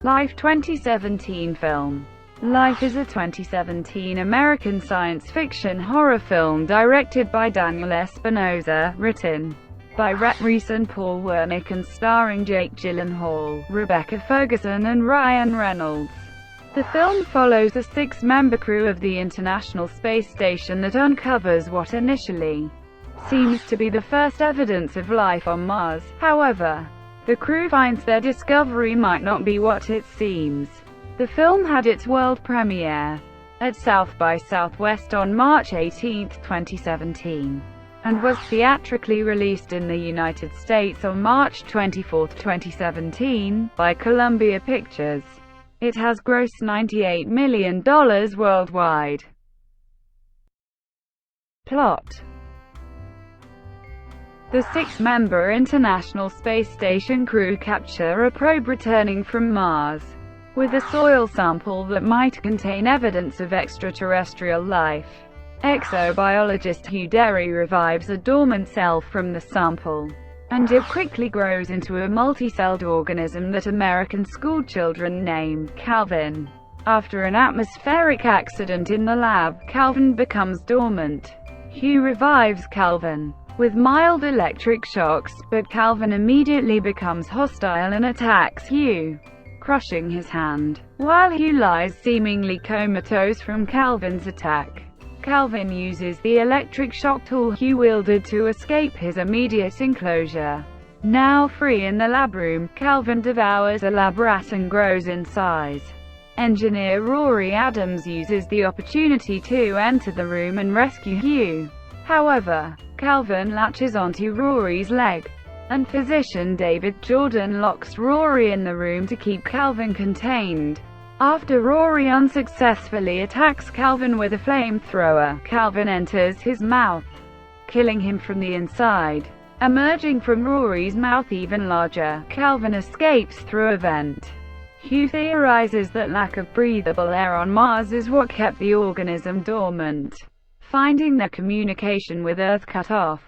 Life 2017 film. Life is a 2017 American science fiction horror film directed by Daniel Espinosa, written by Rhett, Reese and Paul Wernick and starring Jake Gyllenhaal, Rebecca Ferguson and Ryan Reynolds. The film follows a six-member crew of the International Space Station that uncovers what initially seems to be the first evidence of life on Mars. However, the crew finds their discovery might not be what it seems. The film had its world premiere at South by Southwest on March 18, 2017, and was theatrically released in the United States on March 24, 2017, by Columbia Pictures. It has grossed $98 million worldwide. Plot. The six-member International Space Station crew capture a probe returning from Mars with a soil sample that might contain evidence of extraterrestrial life. Exobiologist Hugh Derry revives a dormant cell from the sample, and it quickly grows into a multi-celled organism that American schoolchildren name Calvin. After an atmospheric accident in the lab, Calvin becomes dormant. Hugh revives Calvin with mild electric shocks, but Calvin immediately becomes hostile and attacks Hugh, crushing his hand. While Hugh lies seemingly comatose from Calvin's attack, Calvin uses the electric shock tool Hugh wielded to escape his immediate enclosure. Now free in the lab room, Calvin devours a lab rat and grows in size. Engineer Rory Adams uses the opportunity to enter the room and rescue Hugh. However, Calvin latches onto Rory's leg, and physician David Jordan locks Rory in the room to keep Calvin contained. After Rory unsuccessfully attacks Calvin with a flamethrower, Calvin enters his mouth, killing him from the inside. Emerging from Rory's mouth even larger, Calvin escapes through a vent. Hugh theorizes that lack of breathable air on Mars is what kept the organism dormant. Finding their communication with Earth cut off,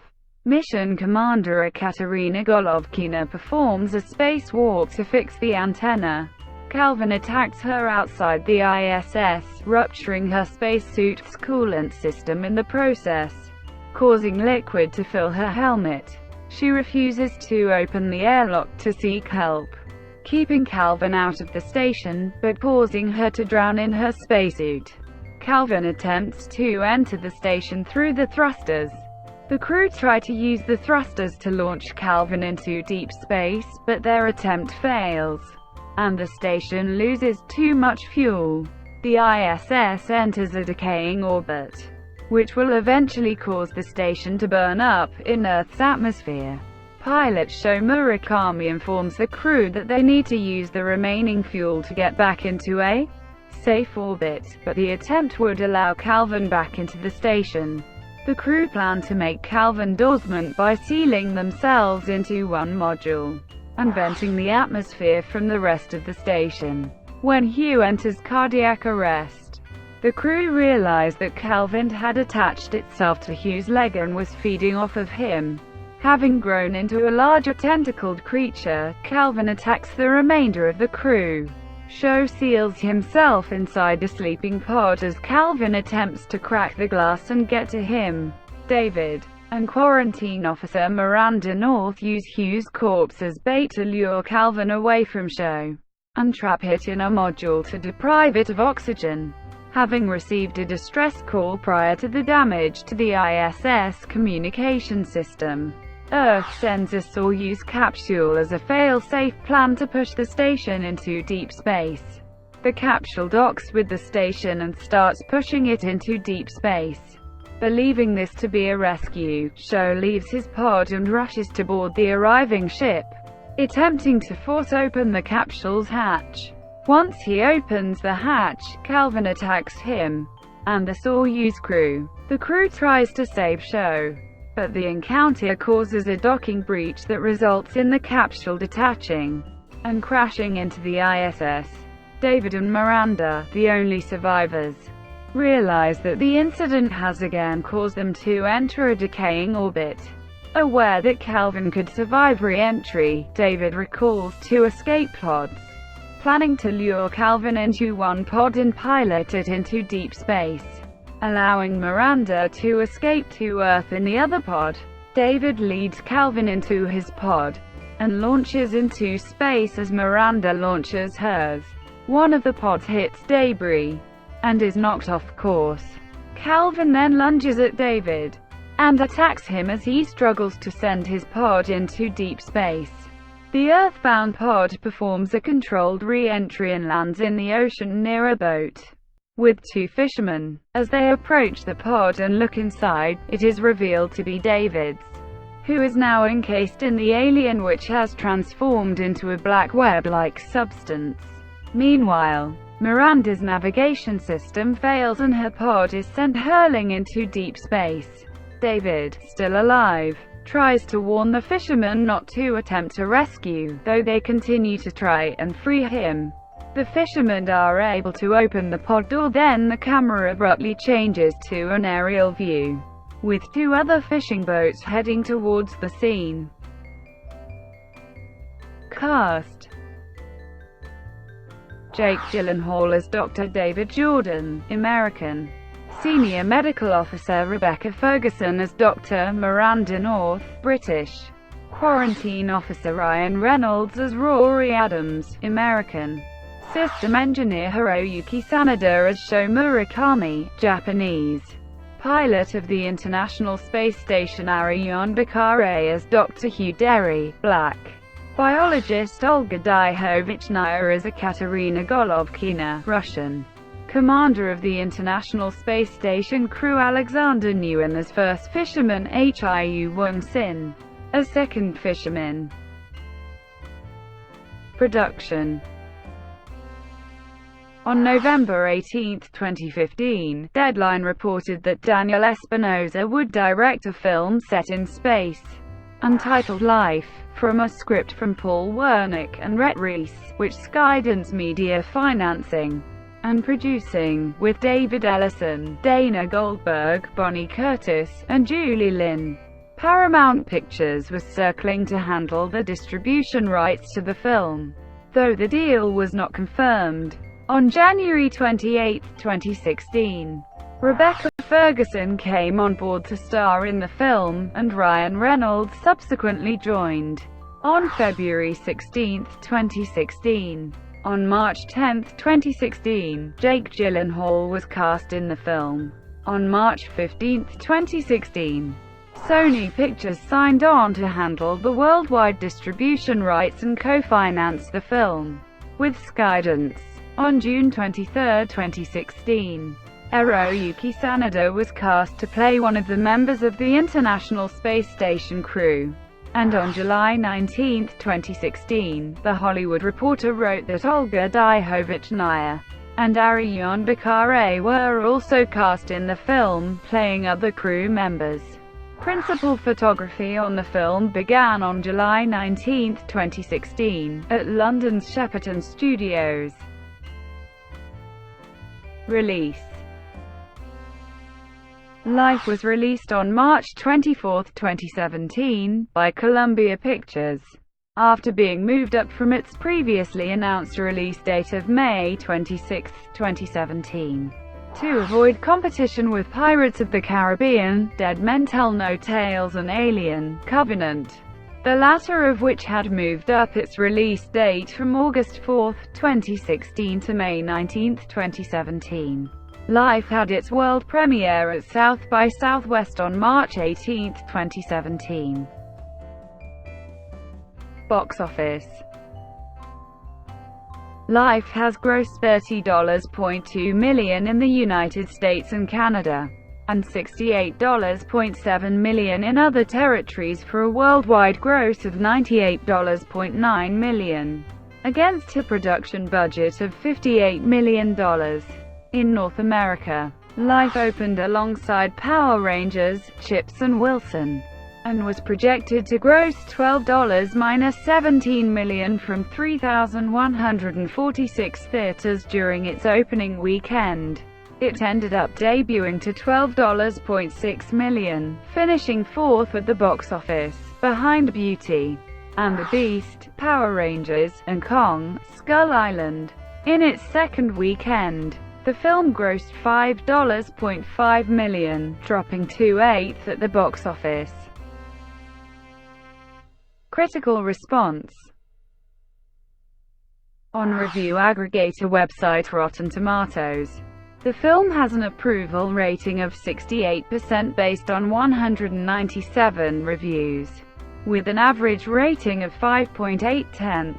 Mission Commander Ekaterina Golovkina performs a spacewalk to fix the antenna. Calvin attacks her outside the ISS, rupturing her spacesuit's coolant system in the process, causing liquid to fill her helmet. She refuses to open the airlock to seek help, keeping Calvin out of the station, but causing her to drown in her spacesuit. Calvin attempts to enter the station through the thrusters. The crew try to use the thrusters to launch Calvin into deep space, but their attempt fails, and the station loses too much fuel. The ISS enters a decaying orbit, which will eventually cause the station to burn up in Earth's atmosphere. Pilot Sho Murakami informs the crew that they need to use the remaining fuel to get back into a safe orbit, but the attempt would allow Calvin back into the station. The crew plan to make Calvin dormant by sealing themselves into one module and venting the atmosphere from the rest of the station. When Hugh enters cardiac arrest, the crew realize that Calvin had attached itself to Hugh's leg and was feeding off of him. Having grown into a larger tentacled creature, Calvin attacks the remainder of the crew. Sho seals himself inside a sleeping pod as Calvin attempts to crack the glass and get to him. David and quarantine officer Miranda North use Hugh's corpse as bait to lure Calvin away from Sho, and trap it in a module to deprive it of oxygen. Having received a distress call prior to the damage to the ISS communication system, Earth sends a Soyuz capsule as a fail-safe plan to push the station into deep space. The capsule docks with the station and starts pushing it into deep space. Believing this to be a rescue, Sho leaves his pod and rushes to board the arriving ship, attempting to force open the capsule's hatch. Once he opens the hatch, Calvin attacks him and the Soyuz crew. The crew tries to save Sho, but the encounter causes a docking breach that results in the capsule detaching and crashing into the ISS. David and Miranda, the only survivors, realize that the incident has again caused them to enter a decaying orbit. Aware that Calvin could survive re-entry, David recalls two escape pods planning to lure Calvin into one pod and pilot it into deep space, allowing Miranda to escape to Earth in the other pod. David leads Calvin into his pod and launches into space as Miranda launches hers. One of the pods hits debris and is knocked off course. Calvin then lunges at David and attacks him as he struggles to send his pod into deep space. The Earthbound pod performs a controlled re-entry and lands in the ocean near a boat with two fishermen. As they approach the pod and look inside, it is revealed to be David's, who is now encased in the alien, which has transformed into a black web-like substance. Meanwhile, Miranda's navigation system fails and her pod is sent hurling into deep space. David, still alive, tries to warn the fishermen not to attempt to rescue, though they continue to try and free him. The fishermen are able to open the pod door, then the camera abruptly changes to an aerial view, with two other fishing boats heading towards the scene. Cast: Jake Gyllenhaal as Dr. David Jordan, American. Senior Medical Officer Rebecca Ferguson as Dr. Miranda North, British. Quarantine Officer Ryan Reynolds as Rory Adams, American. System Engineer Hiroyuki Sanada as Sho Murakami, Japanese. Pilot of the International Space Station Ariane Bakare as Dr. Hugh Derry, Black. Biologist Olga Dyhovichnaya as Ekaterina Golovkina, Russian. Commander of the International Space Station crew Alexander Nguyen as first fisherman, Hiu Wong Sin as second fisherman. Production. On November 18, 2015, Deadline reported that Daniel Espinosa would direct a film set in space, untitled Life, from a script from Paul Wernick and Rhett Reese, which Skydance Media financing and producing, with David Ellison, Dana Goldberg, Bonnie Curtis, and Julie Lynn. Paramount Pictures was circling to handle the distribution rights to the film, though the deal was not confirmed. On January 28, 2016, Rebecca Ferguson came on board to star in the film, and Ryan Reynolds subsequently joined. On February 16, 2016. On March 10, 2016, Jake Gyllenhaal was cast in the film. On March 15, 2016, Sony Pictures signed on to handle the worldwide distribution rights and co-finance the film with Skydance. On June 23, 2016, Hiroyuki Sanada was cast to play one of the members of the International Space Station crew. And on July 19, 2016, The Hollywood Reporter wrote that Olga Dyhovichnaya and Ariane Bakare were also cast in the film, playing other crew members. Principal photography on the film began on July 19, 2016, at London's Shepperton Studios. Release. Life was released on March 24, 2017, by Columbia Pictures, after being moved up from its previously announced release date of May 26, 2017. To avoid competition with Pirates of the Caribbean, Dead Men Tell No Tales and Alien: Covenant, the latter of which had moved up its release date from August 4, 2016 to May 19, 2017. Life had its world premiere at South by Southwest on March 18, 2017. Box office. Life has grossed $30.2 million in the United States and Canada, and $68.7 million in other territories for a worldwide gross of $98.9 million, against a production budget of $58 million. In North America, Life opened alongside Power Rangers, Chips and Wilson, and was projected to gross $12-17 million from 3,146 theaters during its opening weekend. It ended up debuting to $12.6 million, finishing fourth at the box office, behind Beauty and the Beast, Power Rangers, and Kong, Skull Island. In its second weekend, the film grossed $5.5 million, dropping to 8th at the box office. Critical response. On review aggregator website Rotten Tomatoes, the film has an approval rating of 68% based on 197 reviews, with an average rating of 5.8.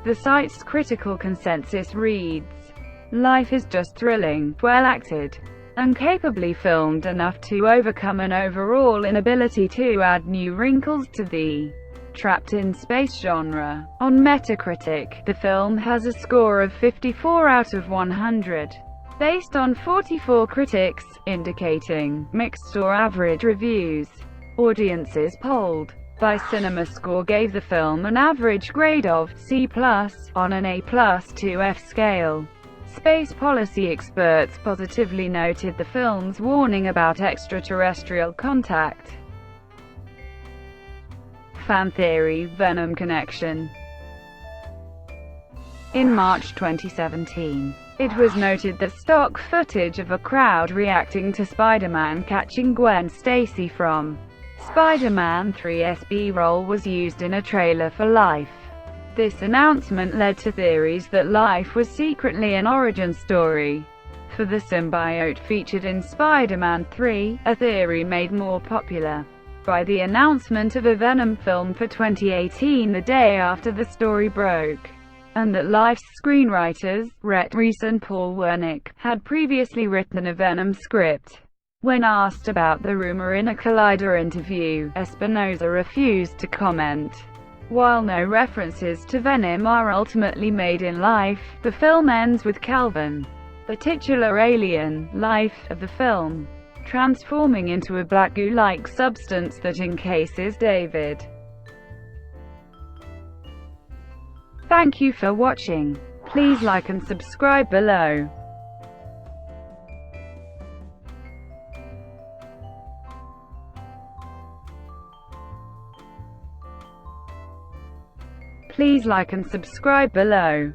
The site's critical consensus reads, "Life is just thrilling, well acted, and capably filmed enough to overcome an overall inability to add new wrinkles to the trapped in space genre." On Metacritic, the film has a score of 54 out of 100, based on 44 critics, indicating mixed or average reviews. Audiences polled by CinemaScore gave the film an average grade of C+, on an A+ to F scale. Space policy experts positively noted the film's warning about extraterrestrial contact. Fan theory, Venom connection. In March 2017, it was noted that stock footage of a crowd reacting to Spider-Man catching Gwen Stacy from Spider-Man 3's B-roll was used in a trailer for Life. This announcement led to theories that Life was secretly an origin story for the symbiote featured in Spider-Man 3, a theory made more popular by the announcement of a Venom film for 2018 the day after the story broke, and that Life's screenwriters, Rhett, Reese and Paul Wernick, had previously written a Venom script. When asked about the rumor in a Collider interview, Espinosa refused to comment. While no references to Venom are ultimately made in Life, the film ends with Calvin, the titular alien, Life, of the film, transforming into a black goo-like substance that encases David. Thank you for watching. Please like and subscribe below. Please like and subscribe below.